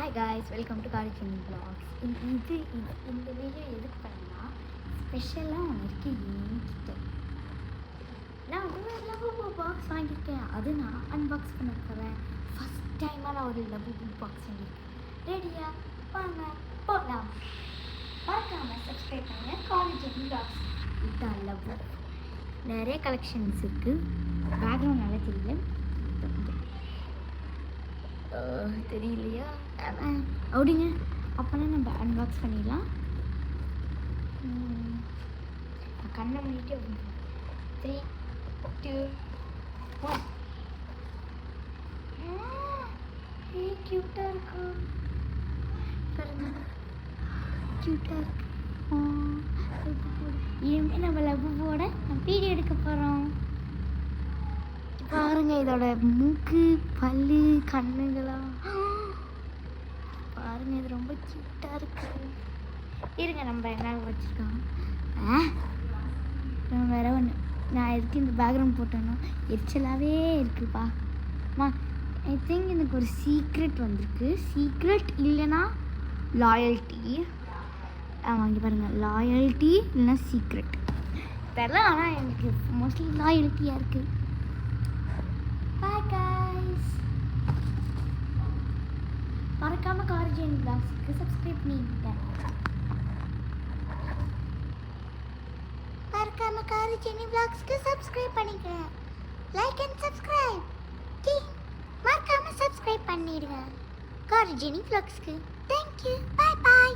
Hi guys, welcome to காரிச்சினி vlogs. இந்த video எதுக்கு பண்ணேன்னா, ஸ்பெஷலாக ஒன்று இருக்குது என்கிட்ட. நான் வந்து லவ்வபூ பாக்ஸ் வாங்கியிருக்கேன். அது நான் அன்பாக்ஸ் பண்ண போகிறேன். ஃபஸ்ட் டைமாக நான் ஒரு லவ்வபூ பாக்ஸ் வாங்கியிருக்கேன். ரெடியா? வாங்க போகலாம். மறக்காமல் சப்ஸ்கிரைப் பண்ணுங்கள் காரிச்சினி vlogs. இதுதான் லவ்வபூ. நிறைய கலெக்ஷன்ஸ் இருக்குது. பேக்ரவுண்ட் நல்லா தெரியல, தெரியலையா? அப்படிங்க. அப்போனா நம்ம அன்பாக்ஸ் பண்ணிடலாம். கண்ணை பண்ணிட்டு 3, 2, 1. க்யூட்டாக இருக்கு பாருங்க, க்யூட்டாக இருக்கு. இனிமேல் நம்ம லவ்வபூவோட வீடியோ எடுக்க போகிறோம். பாருங்க, இதோட மூக்கு, பல்லு, கண்ணுங்களாம் பாருங்க. இது ரொம்ப கியூட்டாக இருக்கு. இருங்க, நம்ம என்ன வச்சுருக்கோம். வேற ஒன்று. நான் எதுக்கு இந்த பேக்ரவுண்ட் போட்டேன்னா எரிச்சலாகவே இருக்குப்பா. ஐ திங்க் எனக்கு ஒரு சீக்ரெட் வந்திருக்கு. சீக்ரெட் இல்லைன்னா லாயல்ட்டி. வாங்கி பாருங்கள், லாயல்ட்டி இல்லைன்னா சீக்ரெட் தெரியல. ஆனால் எனக்கு மோஸ்ட்லி லாயல்ட்டியாக இருக்குது. Bye guys. மறக்காம காரிச்சினி vlogsக்கு சப்ஸ்கிரைப் பண்ணிடுங்க. மறக்காம காரிச்சினி vlogsக்கு சப்ஸ்கிரைப் பண்ணிடுங்க. Like and subscribe. மறக்காம சப்ஸ்கிரைப் பண்ணிடுங்க காரிச்சினி vlogsக்கு. Thank you. Bye bye.